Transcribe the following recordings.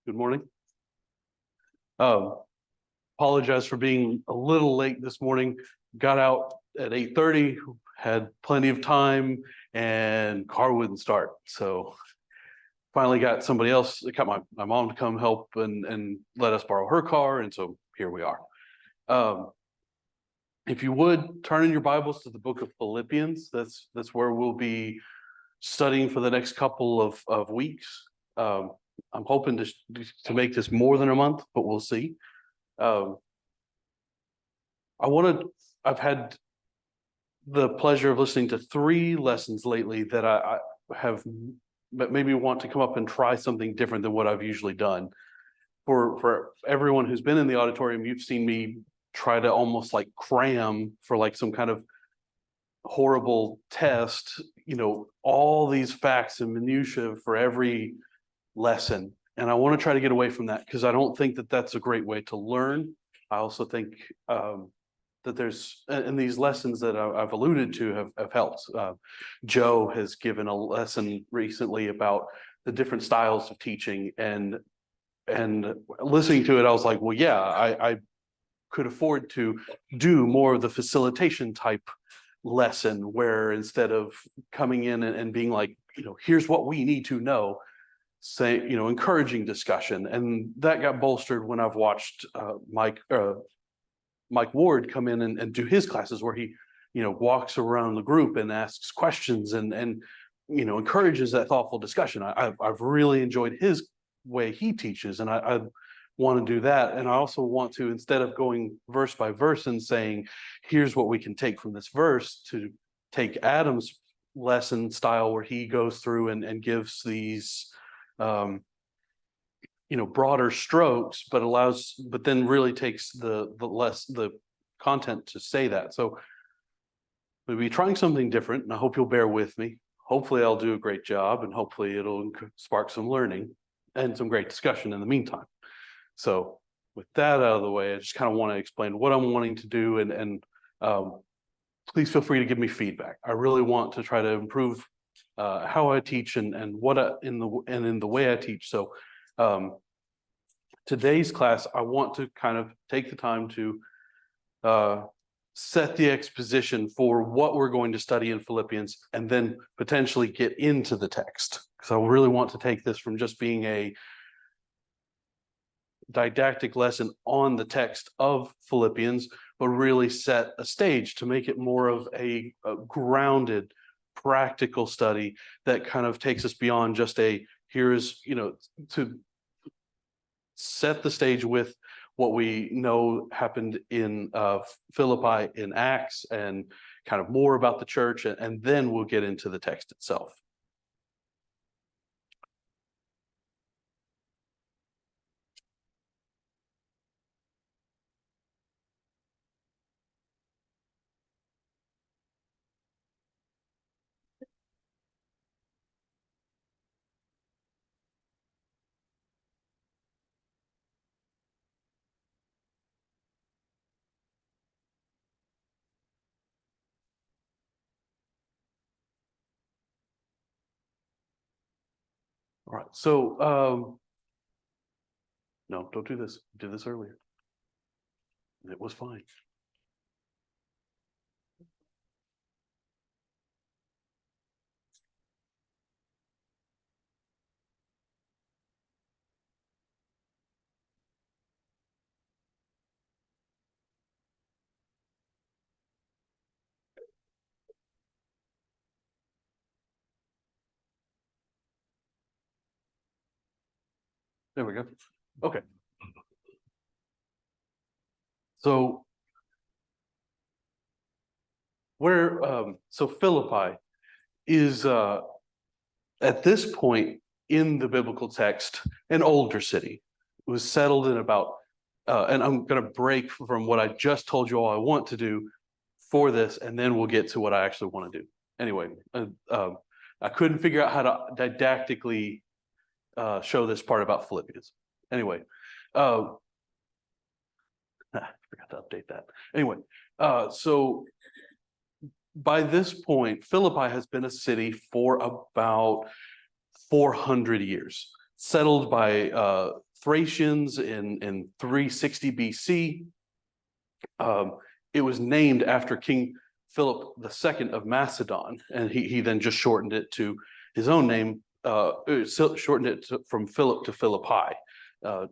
Good morning. Apologize for being a little late this morning. Got out at 8:30, had plenty of time, and car wouldn't start. So finally got somebody else, got my mom to come help and let us borrow her car. And so here we are. If you would turn in your Bibles to the book of Philippians, that's where we'll be studying for the next couple of weeks. I'm hoping to make this more than a month, but we'll see. I've had the pleasure of listening to 3 lessons lately that I have made me want to come up and try something different than what I've usually done. For everyone who's been in the auditorium, you've seen me try to almost like cram for like some kind of horrible test, all these facts and minutiae for every lesson. And I want to try to get away from that because I don't think that that's a great way to learn. I also think that there's, and these lessons that I've alluded to have helped. Joe has given a lesson recently about the different styles of teaching, and listening to it, I was like, well, yeah, I could afford to do more of the facilitation type lesson where instead of coming in and being like, here's what we need to know, say, encouraging discussion. And that got bolstered when I've watched Mike Ward come in and do his classes where he, walks around the group and asks questions and encourages that thoughtful discussion. I've really enjoyed his way he teaches, and I want to do that. And I also want to, instead of going verse by verse and saying, here's what we can take from this verse, to take Adam's lesson style where he goes through and gives these broader strokes, but then really takes the content to say that. So we'll be trying something different, and I hope you'll bear with me. Hopefully I'll do a great job, and hopefully it'll spark some learning and some great discussion in the meantime. So with that out of the way, I just kind of want to explain what I'm wanting to do, and please feel free to give me feedback. I really want to try to improve how I teach and in the way I teach. So today's class, I want to kind of take the time to set the exposition for what we're going to study in Philippians, and then potentially get into the text. Because I really want to take this from just being a didactic lesson on the text of Philippians, but really set a stage to make it more of a grounded, practical study that kind of takes us beyond just to set the stage with what we know happened in Philippi in Acts, and kind of more about the church, and then we'll get into the text itself. All right, so no, don't do this. I did this earlier. It was fine. There we go. Okay. So Philippi is at this point in the biblical text an older city. It was settled in about and I'm going to break from what I just told you all I want to do for this, and then we'll get to what I actually want to do. Anyway, I couldn't figure out how to didactically show this part about Philippians. Anyway, I forgot to update that. Anyway, so by this point, Philippi has been a city for about 400 years. settled by Thracians in 360 BC. It was named after King Philip II of Macedon, and he then just shortened it to his own name, shortened it from Philip to Philippi,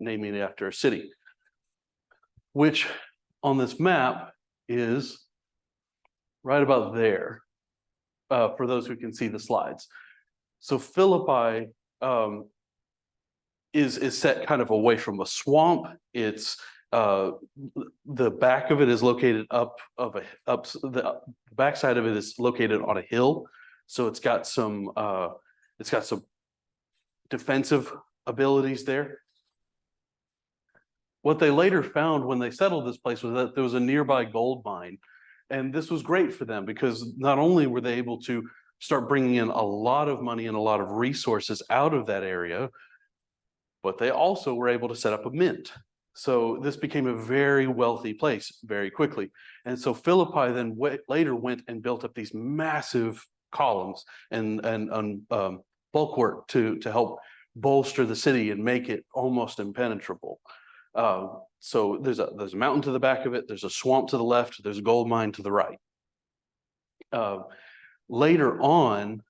naming it after a city, which on this map is right about there, for those who can see the slides. So Philippi is set kind of away from a swamp. It's the back of it is located the backside of it is located on a hill, so it's got some defensive abilities there. What they later found when they settled this place was that there was a nearby gold mine, and this was great for them because not only were they able to start bringing in a lot of money and a lot of resources out of that area, but they also were able to set up a mint. So this became a very wealthy place very quickly. And so Philippi then later went and built up these massive columns and bulwark to help bolster the city and make it almost impenetrable. So there's a mountain to the back of it, there's a swamp to the left, there's a gold mine to the right. Later on,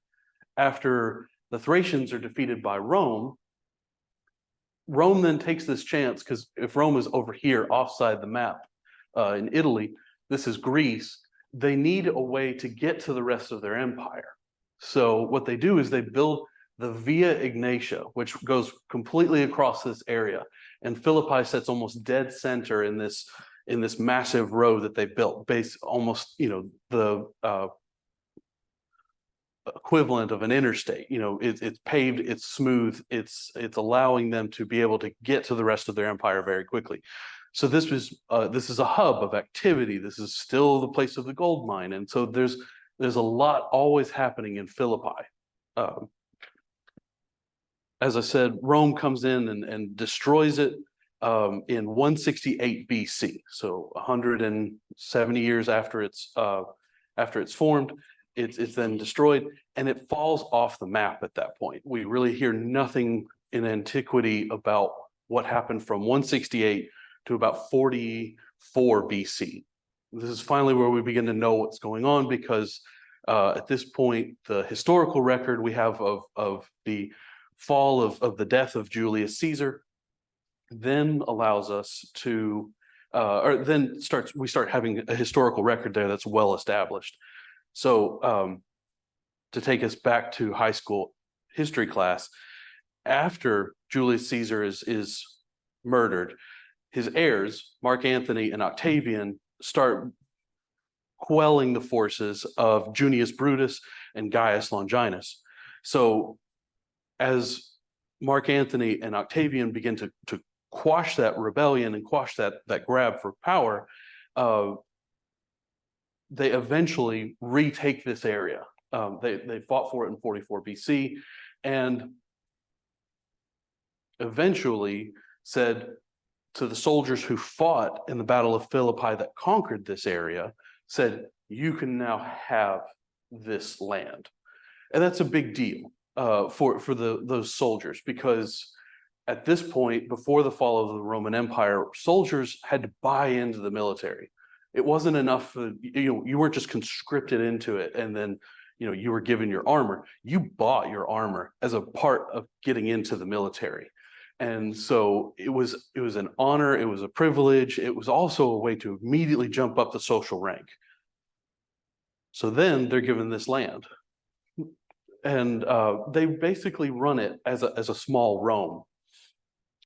after the Thracians are defeated by Rome then takes this chance, because if Rome is over here offside the map in Italy, this is Greece, they need a way to get to the rest of their empire. So what they do is they build the Via Egnatia, which goes completely across this area. And Philippi sits almost dead center in this massive road that they built, based almost, the equivalent of an interstate. It's paved, it's smooth, it's allowing them to be able to get to the rest of their empire very quickly. So this is a hub of activity. This is still the place of the gold mine, and so there's a lot always happening in Philippi. As I said, Rome comes in and destroys it in 168 BC, so 170 years after it's formed. It's then destroyed, and it falls off the map at that point. We really hear nothing in antiquity about what happened from 168 to about 44 BC. This is finally where we begin to know what's going on, because at this point, the historical record we have of the fall of the death of Julius Caesar then allows us to, we start having a historical record there that's well established. So to take us back to high school history class, after Julius Caesar is murdered, his heirs, Mark Antony and Octavian, start quelling the forces of Junius Brutus and Gaius Longinus. So as Mark Antony and Octavian begin to quash that rebellion and quash that grab for power, they eventually retake this area. They fought for it in 44 BC, and eventually said to the soldiers who fought in the Battle of Philippi that conquered this area, said, you can now have this land. And that's a big deal for those soldiers, because at this point, before the fall of the Roman Empire, soldiers had to buy into the military. It wasn't enough, you weren't just conscripted into it and then you were given your armor. You bought your armor as a part of getting into the military. And so it was an honor, it was a privilege, it was also a way to immediately jump up the social rank. So then they're given this land. And they basically run it as a small Rome.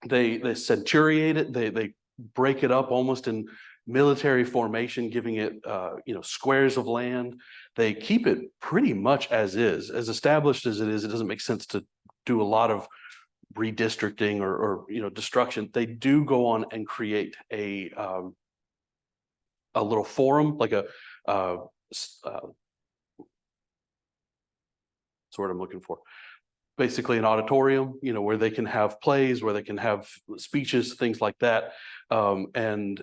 They centuriate it, they break it up almost in military formation, giving it squares of land. They keep it pretty much as is, as established as it is. It doesn't make sense to do a lot of redistricting or destruction. They do go on and create a little forum, like that's what I'm looking for. Basically an auditorium, where they can have plays, where they can have speeches, things like that. And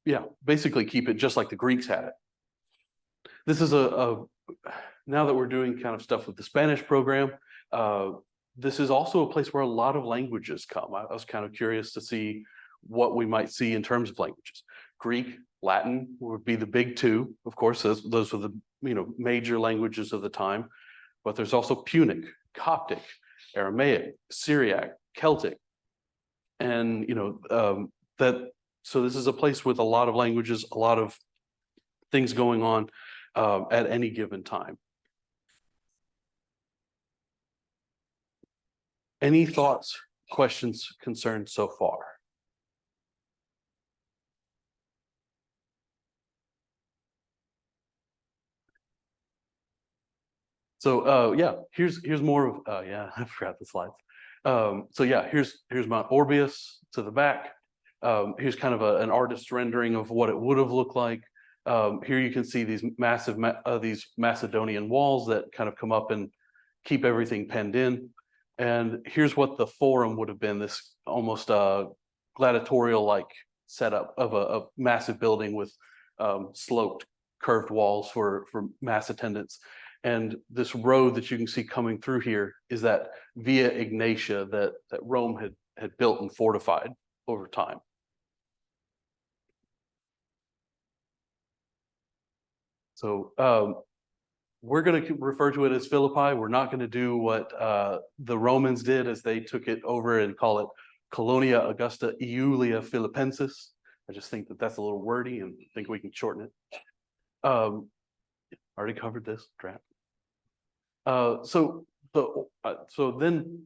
yeah, basically keep it just like the Greeks had it. This is now that we're doing kind of stuff with the Spanish program, this is also a place where a lot of languages come. I was kind of curious to see what we might see in terms of languages. Greek, Latin would be the big two. Of course, those were the major languages of the time. But there's also Punic, Coptic, Aramaic, Syriac, Celtic, and so this is a place with a lot of languages, a lot of things going on at any given time. Any thoughts, questions, concerns so far? So yeah, here's more of yeah, I forgot the slides. So yeah, here's Mount Orbius to the back. Here's kind of an artist's rendering of what it would have looked like. Here you can see these massive these Macedonian walls that kind of come up and keep everything penned in. And here's what the forum would have been, this almost gladiatorial-like setup of a massive building with sloped, curved walls for mass attendance. And this road that you can see coming through here is that Via Ignatia that Rome had built and fortified over time. So we're going to refer to it as Philippi. We're not going to do what the Romans did, as they took it over and call it Colonia Augusta Iulia Philippensis. I just think that that's a little wordy and think we can shorten it. Already covered this draft. So then,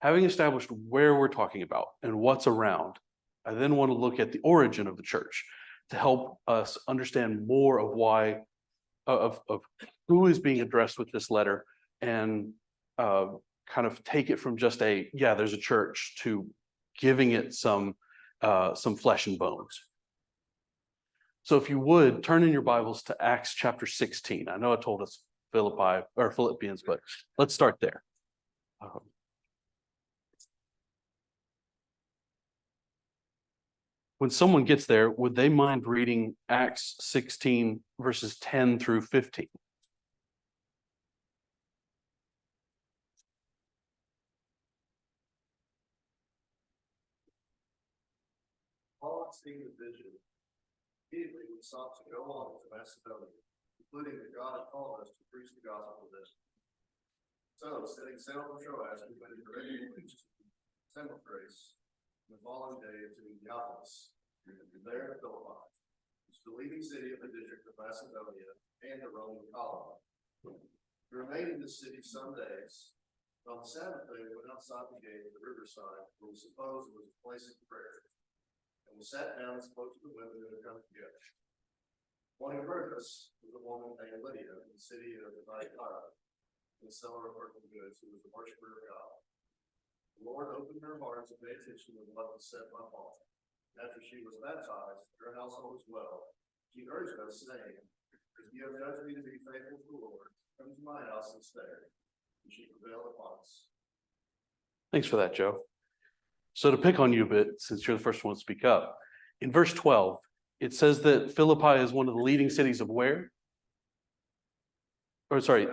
having established where we're talking about and what's around, I then want to look at the origin of the church to help us understand more of why, of who is being addressed with this letter, and kind of take it from just there's a church, to giving it some flesh and bones. So if you would, turn in your Bibles to Acts chapter 16. I know I told us Philippians, but let's start there. When someone gets there, would they mind reading Acts 16 verses 10 through 15? Paul, seeing the vision, immediately we sought to go on to Macedonia, including that God had called us to preach the gospel of this. So, setting sail from Troas, we went directly to Samothrace, the following day to Neapolis, and there in Philippi, which is the leading city of the district of Macedonia and the Roman colony. We remained in the city some days. On the Sabbath day, we went outside the gate of the riverside, where we supposed it was a place of prayer. And we sat down and spoke to the women who had come together. One who heard us was a woman named Lydia in the city of Thyatira, the seller of earthly goods, who was a worshiper of God. The Lord opened her heart to pay attention to what was said by Paul. After she was baptized, her household as well, she urged us, saying, "If you have judged me to be faithful to the Lord, come to my house and stay." And she prevailed upon us. Thanks for that, Joe. So to pick on you a bit, since you're the first one to speak up, in verse 12, it says that Philippi is one of the leading cities of where? Or sorry,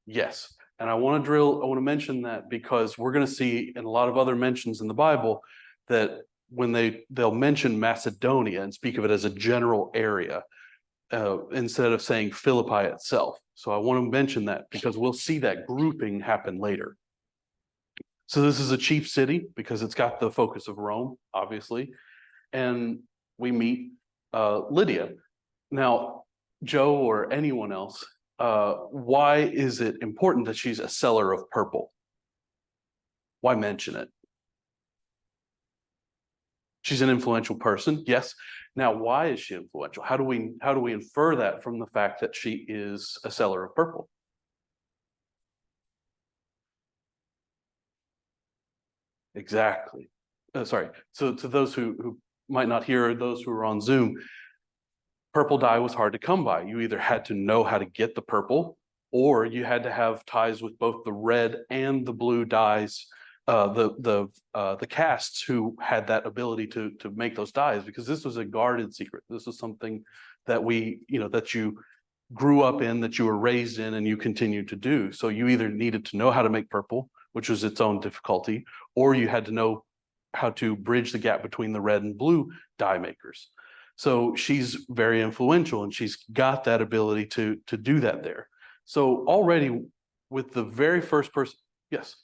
yes. And I want to mention that because we're going to see in a lot of other mentions in the Bible that when they'll mention Macedonia and speak of it as a general area, instead of saying Philippi itself. So I want to mention that because we'll see that grouping happen later. So this is a chief city because it's got the focus of Rome, obviously. And we meet Lydia. Now, Joe or anyone else, why is it important that she's a seller of purple? Why mention it? She's an influential person, yes. Now, why is she influential? How do we infer that from the fact that she is a seller of purple? Exactly. Sorry. So to those who might not hear, or those who are on Zoom, purple dye was hard to come by. You either had to know how to get the purple, or you had to have ties with both the red and the blue dyes, the castes who had that ability to make those dyes, because this was a guarded secret. This was something that that you grew up in, that you were raised in, and you continue to do. So you either needed to know how to make purple, which was its own difficulty, or you had to know how to bridge the gap between the red and blue dye makers. So she's very influential, and she's got that ability to do that there. So already with the very first person, yes.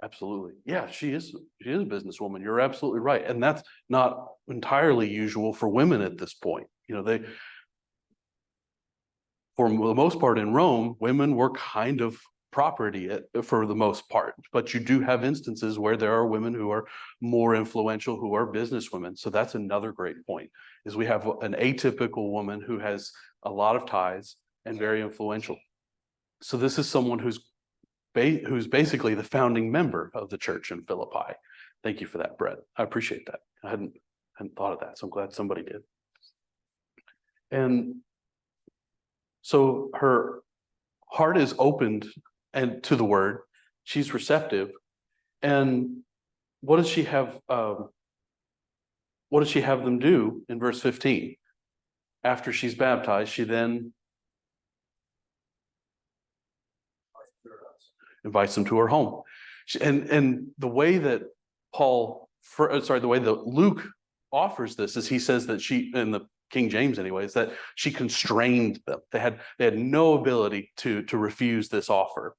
Absolutely. Yeah, she is a businesswoman. You're absolutely right. And that's not entirely usual for women at this point. You know, they, for the most part in Rome, women were kind of property for the most part. But you do have instances where there are women who are more influential, who are businesswomen. So that's another great point, is we have an atypical woman who has a lot of ties and very influential. So this is someone who's basically the founding member of the church in Philippi. Thank you for that, Brett. I appreciate that. I hadn't thought of that, so I'm glad somebody did. And so her heart is opened and to the word. She's receptive. And what does she have? What does she have them do in verse 15? After she's baptized, she then invites them to her home. And the way that the way that Luke offers this is he says that she, in the King James anyways, that she constrained them. They had no ability to refuse this offer.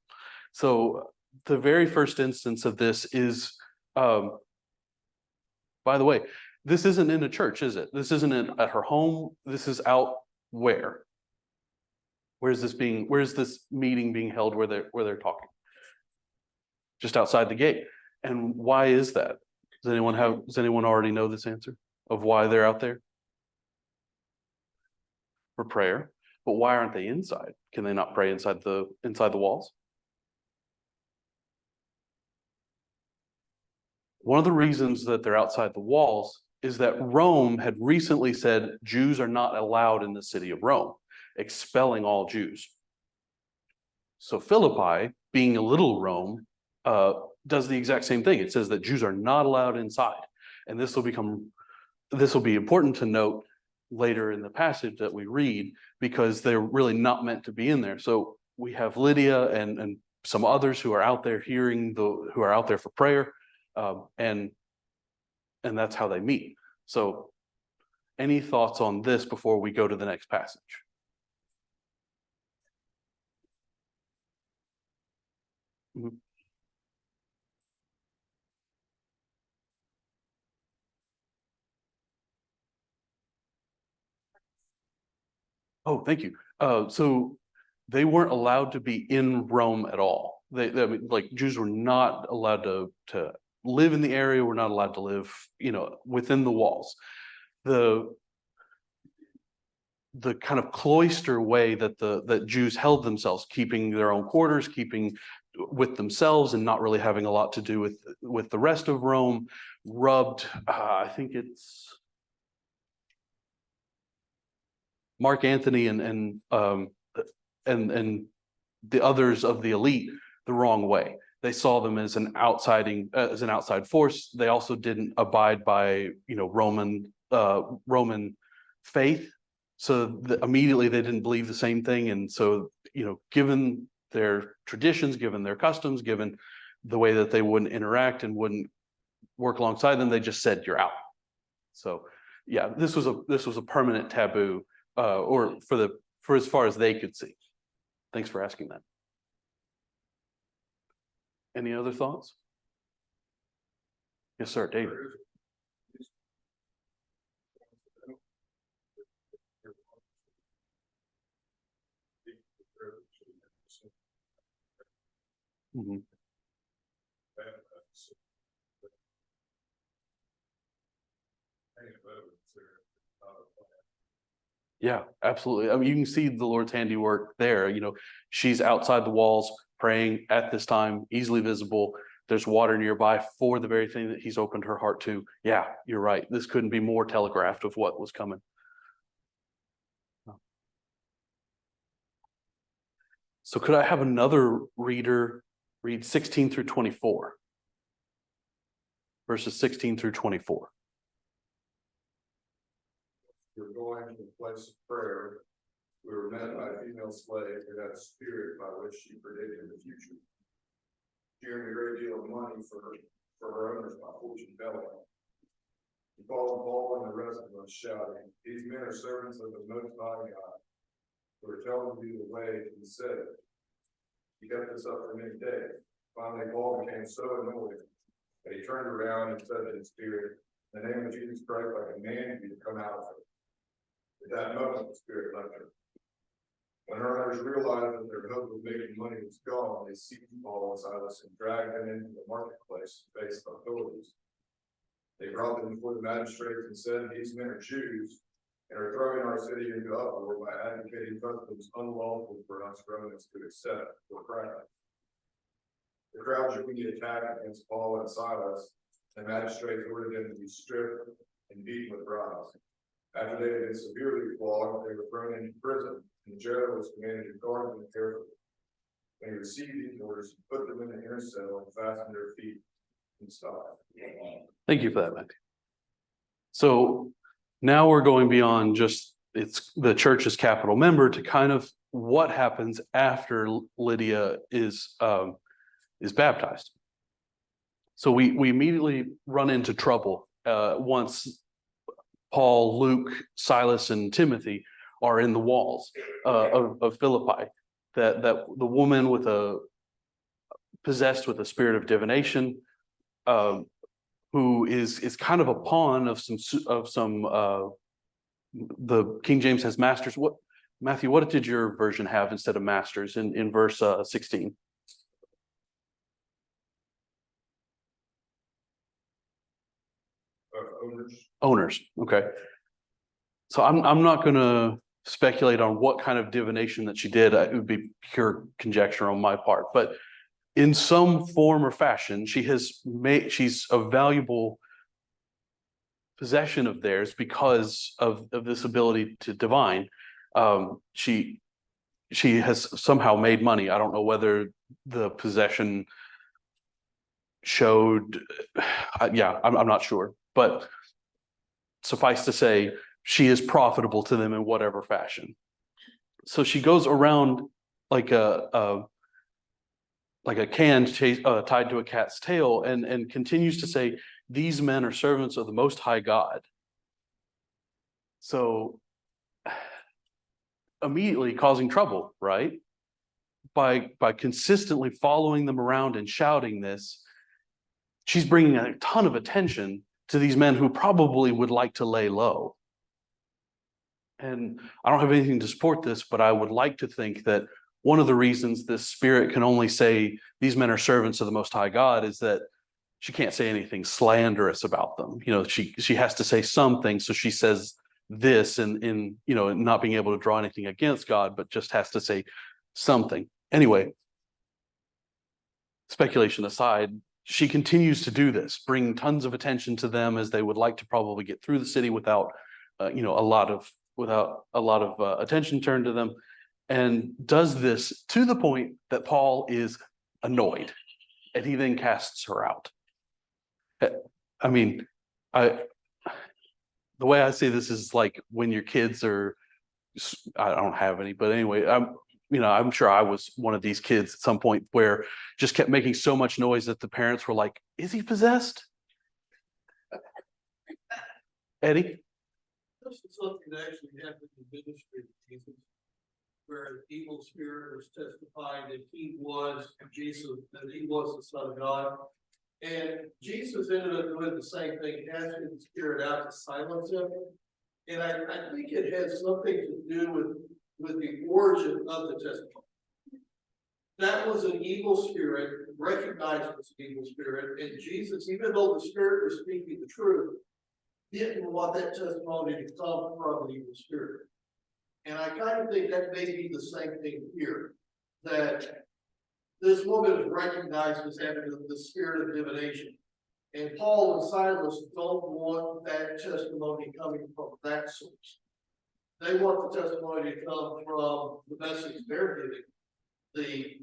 So the very first instance of this is, by the way, this isn't in a church, is it? This isn't at her home. This is out where? Where's this meeting being held where they're talking? Just outside the gate. And why is that? Does anyone already know this answer of why they're out there? For prayer. But why aren't they inside? Can they not pray inside the walls? One of the reasons that they're outside the walls is that Rome had recently said Jews are not allowed in the city of Rome, expelling all Jews. So Philippi, being a little Rome, does the exact same thing. It says that Jews are not allowed inside. And this will be important to note later in the passage that we read, because they're really not meant to be in there. So we have Lydia and some others who are out there who are out there for prayer, and that's how they meet. So any thoughts on this before we go to the next passage? Mm-hmm. Oh, thank you. So they weren't allowed to be in Rome at all. I mean, like, Jews were not allowed to live in the area. Were not allowed to live, within the walls. The kind of cloister way that Jews held themselves, keeping their own quarters, keeping with themselves, and not really having a lot to do with the rest of Rome, rubbed. I think it's Mark Antony and the others of the elite the wrong way. They saw them as an outside force. They also didn't abide by Roman faith. So immediately they didn't believe the same thing. And so, given their traditions, given their customs, given the way that they wouldn't interact and wouldn't work alongside them, they just said, "You're out." So yeah, this was a permanent taboo, or for as far as they could see. Thanks for asking that. Any other thoughts? Yes, sir, David. Mhm. Yeah, absolutely. I mean, you can see the Lord's handiwork there. She's outside the walls praying at this time, easily visible. There's water nearby for the very thing that he's opened her heart to. Yeah, you're right. This couldn't be more telegraphed of what was coming. So could I have another reader read 16 through 24? Verses 16 through 24. We're going to the place of prayer. We were met by a female slave who had a spirit by which she predicted the future. She earned a great deal of money for her owners by fortune telling. She called Paul and the rest of us, shouting, "These men are servants of the Most High God, who are telling you the way to be saved." He kept this up for many days. Finally, Paul became so annoyed that he turned around and said to his spirit, "In the name of Jesus Christ, I command you to come out of her." At that moment, the spirit left her. When her owners realized that their hope of making money was gone, they seized Paul and Silas and dragged them into the marketplace to face the authorities. They brought them before the magistrates and said, "These men are Jews and are throwing our city into uproar by advocating customs unlawful for us Romans to accept or practice." The crowd joined the attack against Paul and Silas. The magistrates ordered them to be stripped and beaten with rods. After they had been severely flogged, they were thrown into prison, and the jailer was commanded to guard them carefully. When he received these orders, he put them in the inner cell and fastened their feet in stocks. Thank you for that, Matthew. So now we're going beyond just it's the church's capital member to kind of what happens after Lydia is baptized. So we immediately run into trouble once Paul, Luke, Silas, and Timothy are in the walls of Philippi. That the woman possessed with a spirit of divination, who is kind of a pawn of some the King James has masters. What, Matthew, what did your version have instead of masters in verse 16? Owners. Okay. So I'm not going to speculate on what kind of divination that she did. It would be pure conjecture on my part, but in some form or fashion, she's a valuable possession of theirs because of this ability to divine. She has somehow made money. I don't know whether the possession showed, I'm not sure, but suffice to say, she is profitable to them in whatever fashion. So she goes around like a can tied to a cat's tail and continues to say, "These men are servants of the Most High God." So immediately causing trouble, right? By consistently following them around and shouting this, she's bringing a ton of attention to these men who probably would like to lay low. And I don't have anything to support this, but I would like to think that one of the reasons this spirit can only say these men are servants of the Most High God is that she can't say anything slanderous about them. She has to say something. So she says this in not being able to draw anything against God, but just has to say something. Anyway, speculation aside, she continues to do this, bring tons of attention to them as they would like to probably get through the city without a lot of attention turned to them, and does this to the point that Paul is annoyed, and he then casts her out. I mean, the way I say this is like when your kids are, I don't have any, but anyway, I'm sure I was one of these kids at some point where just kept making so much noise that the parents were like, "Is he possessed?" Eddie? This is something that actually happened in ministry of Jesus, where an evil spirit was testifying that he was Jesus, that he was the Son of God. And Jesus ended up doing the same thing, casting the spirit out to silence him. And I think it has something to do with the origin of the testimony. That was an evil spirit, recognized as an evil spirit, and Jesus, even though the spirit was speaking the truth, didn't want that testimony to come from the evil spirit. And I kind of think that may be the same thing here, that this woman is recognized as having the spirit of divination. And Paul and Silas don't want that testimony coming from that source. They want the testimony to come from the message they're giving. the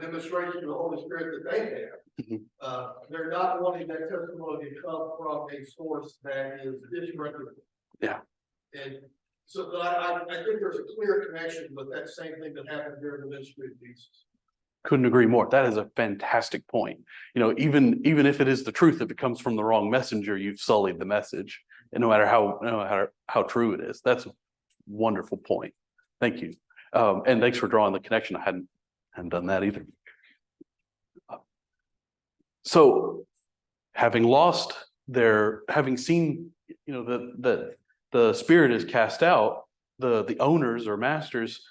demonstration of the Holy Spirit that they have. They're not wanting that testimony to come from a source that is disreputable. Yeah. And so but I think there's a clear connection with that same thing that happened during the ministry of Jesus. Couldn't agree more. That is a fantastic point. Even if it is the truth, if it comes from the wrong messenger, you've sullied the message. And no matter how true it is, that's a wonderful point. Thank you. And thanks for drawing the connection. I hadn't done that either. So having seen, that the spirit is cast out, the owners or masters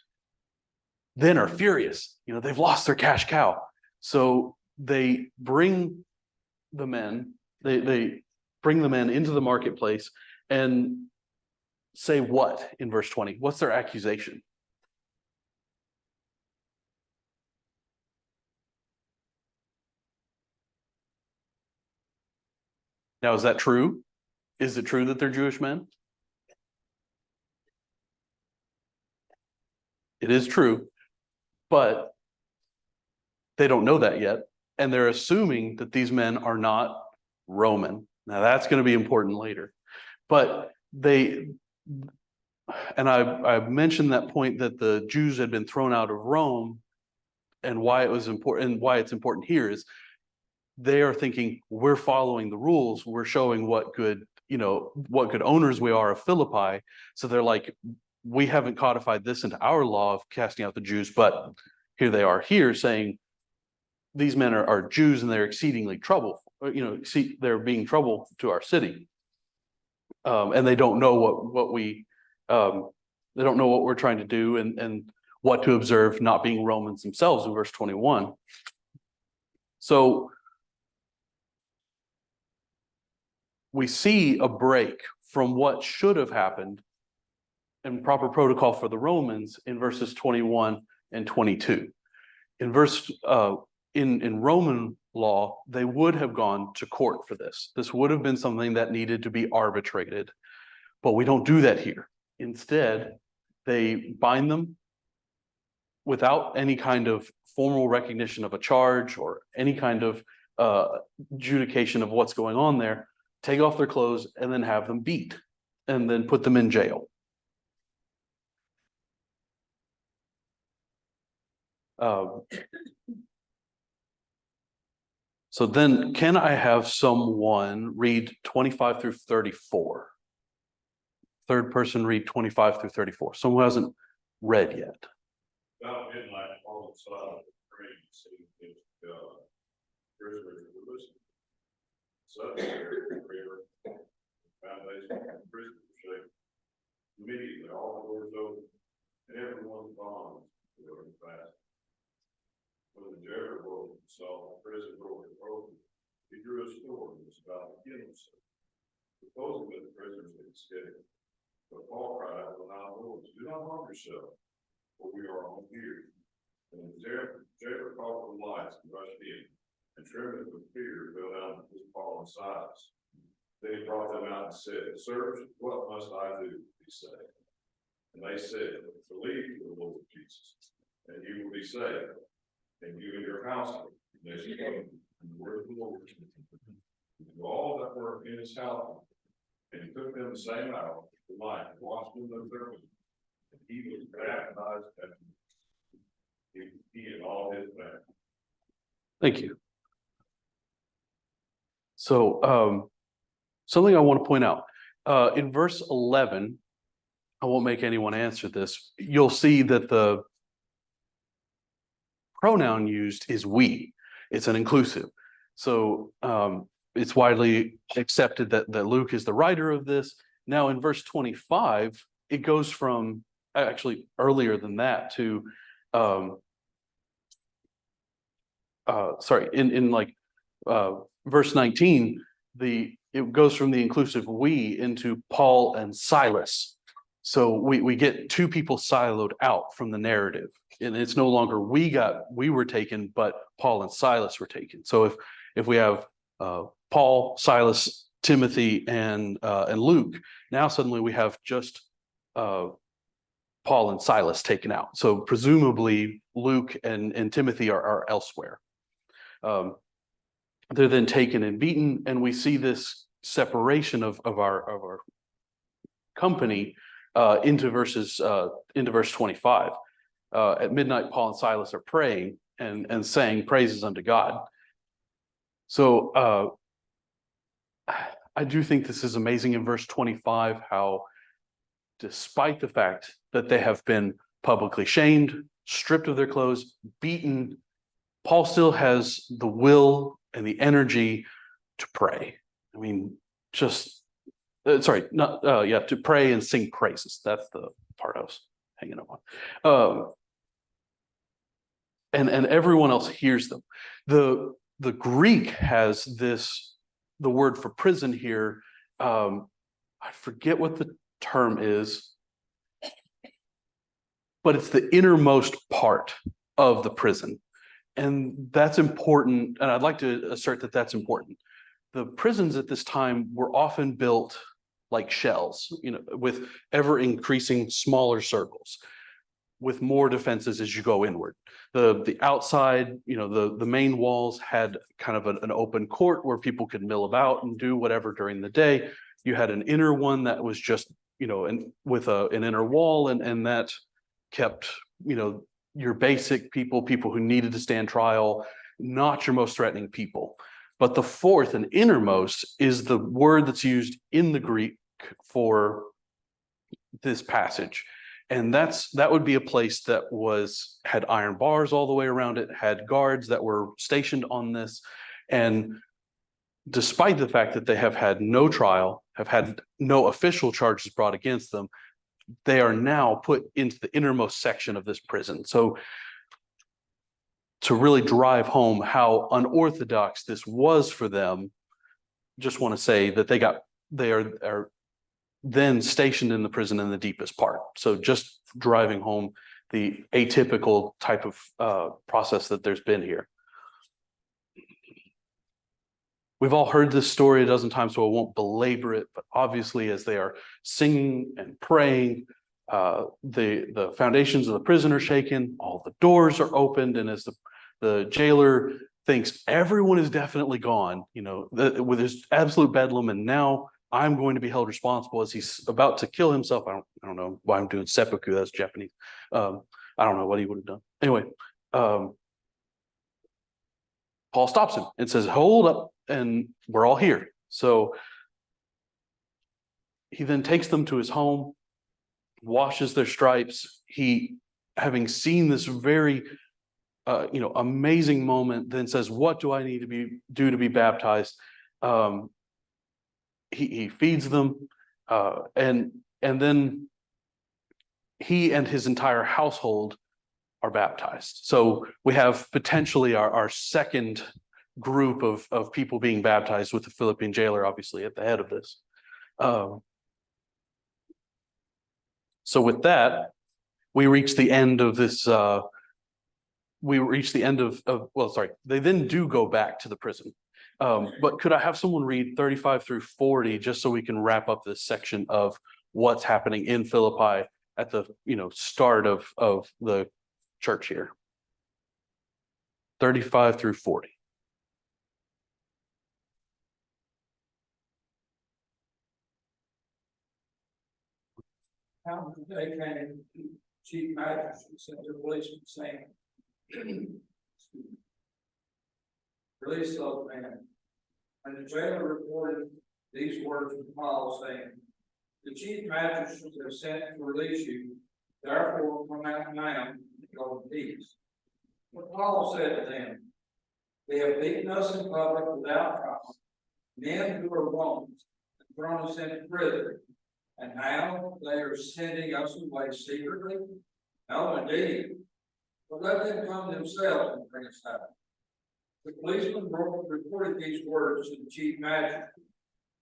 then are furious. They've lost their cash cow. So they bring the men, they bring the men into the marketplace and say what in verse 20? What's their accusation? Now, is that true? Is it true that they're Jewish men? It is true, but they don't know that yet. And they're assuming that these men are not Roman. Now, that's going to be important later. But I mentioned that point that the Jews had been thrown out of Rome, and why it was important, and why it's important here is they are thinking we're following the rules, we're showing what good owners we are of Philippi. So they're like, we haven't codified this into our law of casting out the Jews, but here they are here saying these men are Jews and they're exceedingly trouble. They're being trouble to our city, and they don't know they don't know what we're trying to do and what to observe, not being Romans themselves in verse 21. So we see a break from what should have happened and proper protocol for the Romans in verses 21 and 22. In Roman law, they would have gone to court for this. This would have been something that needed to be arbitrated, but we don't do that here. Instead, they bind them without any kind of formal recognition of a charge or any kind of adjudication of what's going on there, take off their clothes and then have them beat and then put them in jail. So then, can I have someone read 25 through 34? Third person read 25 through 34. Someone who hasn't read yet. About midnight, all of a sudden, praying, saying, God, prisoners were listening. Suddenly, prayer, foundation of the prison was shaken. Immediately, all the doors opened, and everyone's bonds were fast. When the jailer woke and saw the prison door open, he drew a sword and was about to kill himself. Supposing that the prisoners had escaped. But Paul cried out with a loud voice, do not harm yourself, for we are all here. And the jailer called for the lights and rushed in, and trembling with fear fell down with Paul and Silas. Then he brought them out and said, sirs, what must I do? He said. And they said, believe in the Lord Jesus, and you will be saved, and you and your household. And they spoke in the word of the Lord to all that were in his house. And he took them the same hour to life, and washed them of their sins. And he was baptized after he and all his family. Thank you. So something I want to point out. In verse 11, I won't make anyone answer this. You'll see that the pronoun used is we. It's an inclusive. So it's widely accepted that Luke is the writer of this. Now in verse 25, it goes from actually earlier than that to verse 19, it goes from the inclusive we into Paul and Silas. So we get two people siloed out from the narrative, and it's no longer we were taken, but Paul and Silas were taken. So if we have Paul, Silas, Timothy, and Luke, now suddenly we have just Paul and Silas taken out. So presumably Luke and Timothy are elsewhere. They're then taken and beaten, and we see this separation of our company into verse 25. At midnight, Paul and Silas are praying and saying praises unto God. So I do think this is amazing in verse 25, how despite the fact that they have been publicly shamed, stripped of their clothes, beaten, Paul still has the will and the energy to pray. I mean, just, to pray and sing praises. That's the part I was hanging up on. And everyone else hears them. The Greek has the word for prison here. I forget what the term is, but it's the innermost part of the prison. And that's important. And I'd like to assert that that's important. The prisons at this time were often built like shells, with ever increasing smaller circles, with more defenses as you go inward. The outside, the main walls had kind of an open court where people could mill about and do whatever during the day. You had an inner one that was just, with an inner wall, and that kept, your basic people who needed to stand trial, not your most threatening people. But the fourth and innermost is the word that's used in the Greek for this passage. And that would be a place that had iron bars all the way around it, had guards that were stationed on this. And despite the fact that they have had no trial, have had no official charges brought against them, they are now put into the innermost section of this prison. So to really drive home how unorthodox this was for them, just want to say that they are then stationed in the prison in the deepest part. So just driving home the atypical type of process that there's been here. We've all heard this story a dozen times, so I won't belabor it, but obviously as they are singing and praying, the foundations of the prison are shaken, all the doors are opened, and as the jailer thinks everyone is definitely gone, with his absolute bedlam, and now I'm going to be held responsible as he's about to kill himself. I don't know why I'm doing seppuku, that's Japanese. I don't know what he would have done. Anyway, Paul stops him and says, hold up, and we're all here. So he then takes them to his home, washes their stripes. He, having seen this very amazing moment, then says, what do I need to do to be baptized? He feeds them, and then he and his entire household are baptized. So we have potentially our second group of people being baptized, with the Philippian jailer obviously at the head of this. So with that, we reach the end of this. They then do go back to the prison. But could I have someone read 35 through 40, just so we can wrap up this section of what's happening in Philippi at the start of the church here? 35 through 40. How they came to chief magistrates and the policemen saying, release those men. And the jailer reported these words to Paul, saying, the chief magistrates have sent to release you, therefore come out now and go in peace. But Paul said to them, they have beaten us in public without trial, men who are Romans, and thrown us into prison. And now they are sending us away secretly? No, indeed. But let them come themselves and bring us out. The policemen reported these words to the chief magistrate.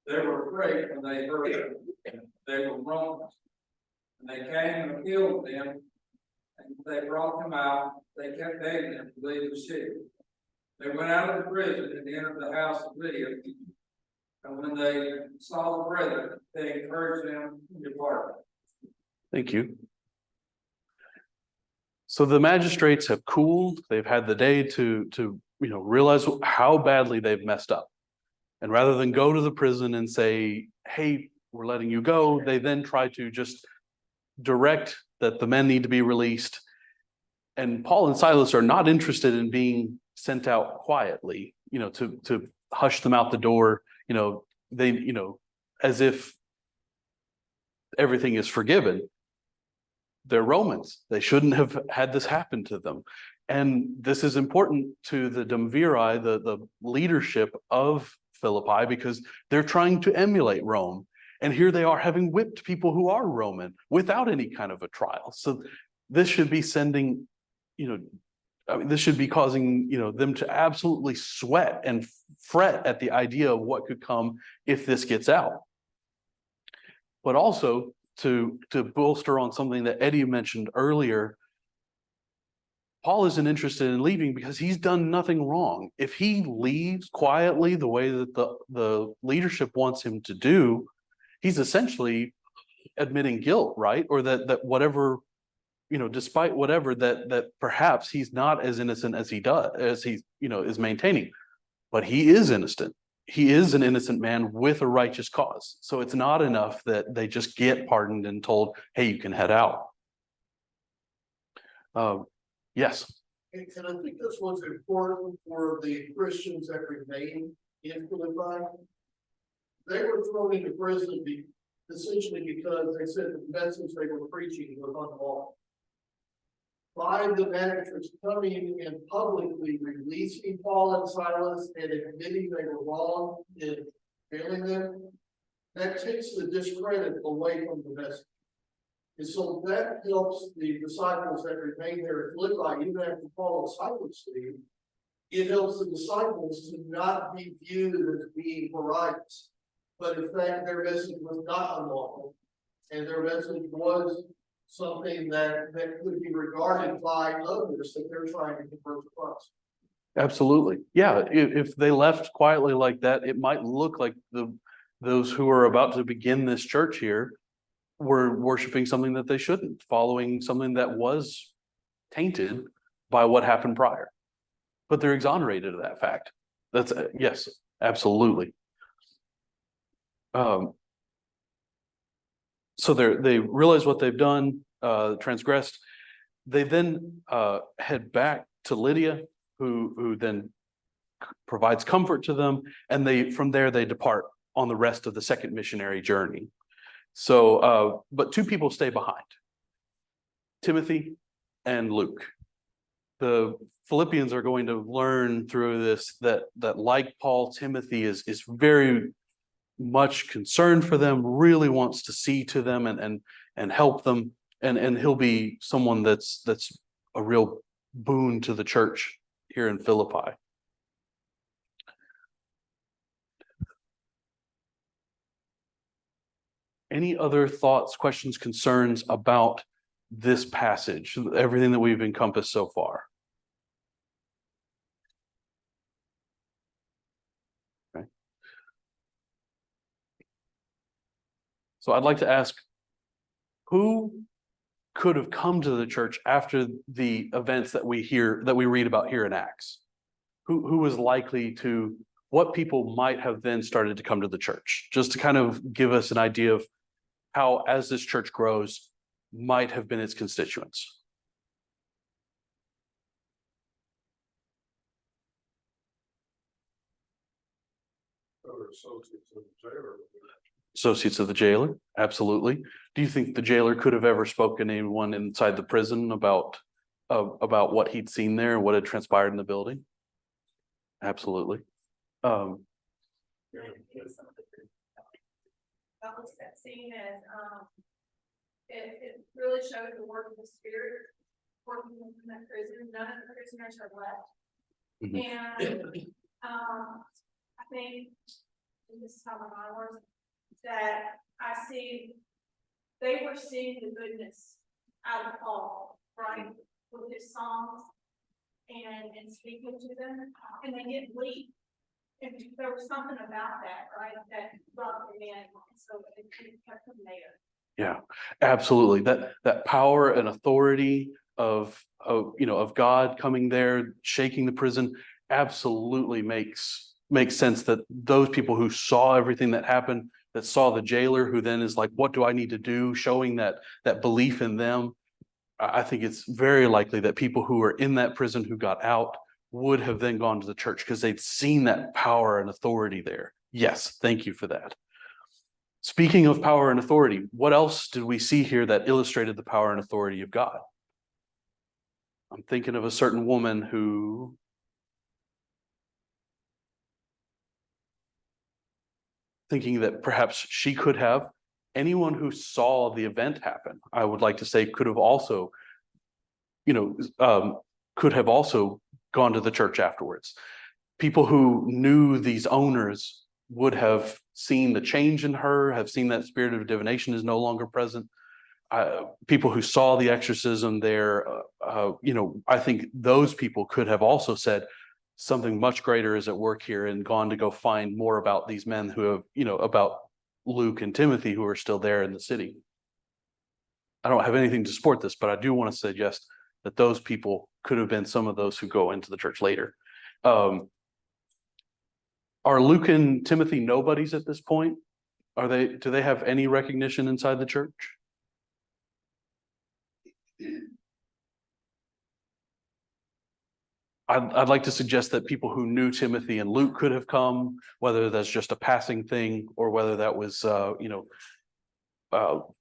They were afraid when they heard them. They were Romans. And they came and killed them, and they brought them out. They kept begging them to leave the city. They went out of the prison and entered the house of Lydia. And when they saw the brethren, they encouraged them to depart. Thank you. So the magistrates have cooled. They've had the day to realize how badly they've messed up. And rather than go to the prison and say, hey, we're letting you go, they then try to just direct that the men need to be released. And Paul and Silas are not interested in being sent out quietly, to hush them out the door, as if everything is forgiven. They're Romans. They shouldn't have had this happen to them. And this is important to the Dumviri, the leadership of Philippi, because they're trying to emulate Rome. And here they are having whipped people who are Roman without any kind of a trial. So this should be sending, this should be causing, them to absolutely sweat and fret at the idea of what could come if this gets out. But also to bolster on something that Eddie mentioned earlier, Paul isn't interested in leaving because he's done nothing wrong. If he leaves quietly the way that the leadership wants him to do, he's essentially admitting guilt, right? Or that whatever, despite whatever, that perhaps he's not as innocent as he is maintaining. But he is innocent. He is an innocent man with a righteous cause. So it's not enough that they just get pardoned and told, hey, you can head out. Yes. And I think this was important for the Christians that remained in Philippi. They were thrown into prison essentially because they said the message they were preaching was unlawful. By the magistrates coming and publicly releasing Paul and Silas and admitting they were wrong in failing them, that takes the discredit away from the message. And so that helps the disciples that remain there at Philippi, even after Paul and Silas leave. It helps the disciples to not be viewed as being pariahs, but in fact their message was not unlawful, and their message was something that could be regarded by others that they're trying to convert to Christ. Absolutely. Yeah. If they left quietly like that, it might look like those who are about to begin this church here were worshiping something that they shouldn't, following something that was tainted by what happened prior. But they're exonerated of that fact. That's yes, absolutely. So they realize what they've done, transgressed. They then head back to Lydia, who then provides comfort to them, and from there they depart on the rest of the second missionary journey. So, but two people stay behind: Timothy and Luke. The Philippians are going to learn through this that like Paul, Timothy is very much concerned for them, really wants to see to them and help them, and he'll be someone that's a real boon to the church here in Philippi. Any other thoughts, questions, concerns about this passage, everything that we've encompassed so far? Okay. So I'd like to ask, who could have come to the church after the events that we read about here in Acts? Who was likely to, what people might have then started to come to the church? Just to kind of give us an idea of how, as this church grows, might have been its constituents. Associates of the jailer, absolutely. Do you think the jailer could have ever spoken to anyone inside the prison about what he'd seen there, what had transpired in the building? Absolutely. That scene as it really showed the work of the Spirit working in that prison. None of the prisoners are left. And I think, and this is how my mind works, that I see they were seeing the goodness out of Paul, right, with his songs and speaking to them, and they didn't leave. And there was something about that, right, that brought them in, so it kept them there. Yeah, absolutely. That power and authority of God coming there, shaking the prison, absolutely makes sense that those people who saw everything that happened, that saw the jailer who then is like, what do I need to do? Showing that belief in them. I think it's very likely that people who were in that prison who got out would have then gone to the church because they'd seen that power and authority there. Yes, thank you for that. Speaking of power and authority, what else did we see here that illustrated the power and authority of God? I'm thinking of a certain woman who thinking that perhaps she could have, anyone who saw the event happen, I would like to say could have also, could have also gone to the church afterwards. People who knew these owners would have seen the change in her, have seen that spirit of divination is no longer present. People who saw the exorcism there, I think those people could have also said something much greater is at work here and gone to go find more about these men who have, about Luke and Timothy who are still there in the city. I don't have anything to support this, but I do want to suggest that those people could have been some of those who go into the church later. Are Luke and Timothy nobodies at this point? Do they have any recognition inside the church? I'd like to suggest that people who knew Timothy and Luke could have come, whether that's just a passing thing or whether that was,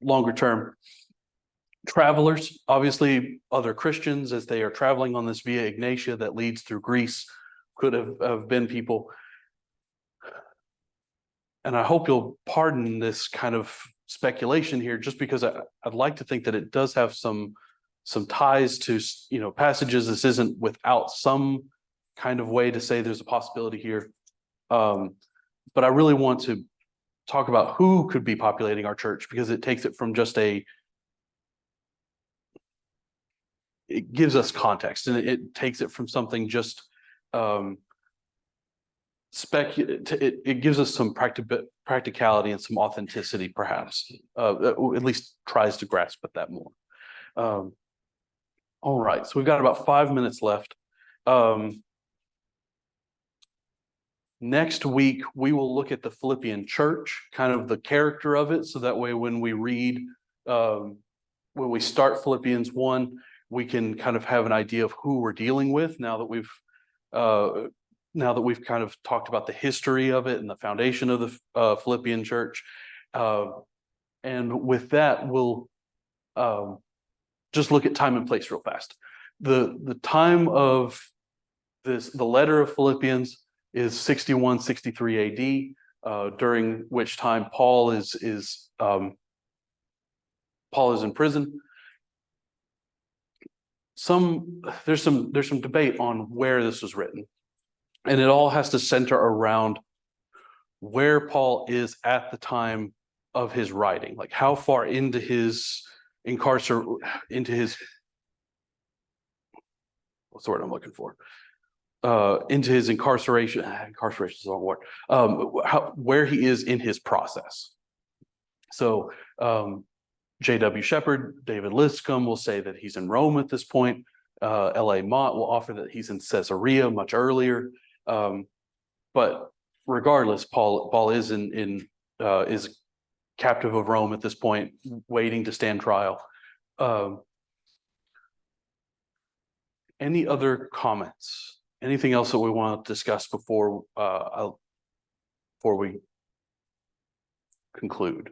longer term. Travelers, obviously other Christians as they are traveling on this Via Ignatia that leads through Greece could have been people. And I hope you'll pardon this kind of speculation here, just because I'd like to think that it does have some ties to, passages. This isn't without some kind of way to say there's a possibility here. But I really want to talk about who could be populating our church, because it takes it from just it gives us context, and it takes it from something just it gives us some practicality and some authenticity, perhaps, at least tries to grasp at that more. All right, so we've got about 5 minutes left. Next week, we will look at the Philippian church, kind of the character of it, so that way when we read, when we start Philippians 1, we can kind of have an idea of who we're dealing with now that we've kind of talked about the history of it and the foundation of the Philippian church. And with that, we'll just look at time and place real fast. The time of the letter of Philippians is 61, 63 AD, during which time Paul is in prison. There's some debate on where this was written, and it all has to center around where Paul is at the time of his writing, like how far into his what's the word I'm looking for? Into his incarceration. Incarceration is the wrong word. Where he is in his process. So J.W. Shepherd, David Liscombe will say that he's in Rome at this point. L.A. Mott will offer that he's in Caesarea much earlier. But regardless, Paul is is captive of Rome at this point, waiting to stand trial. Any other comments? Anything else that we want to discuss before we conclude?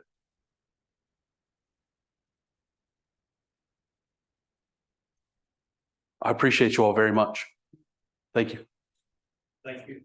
I appreciate you all very much. Thank you. Thank you.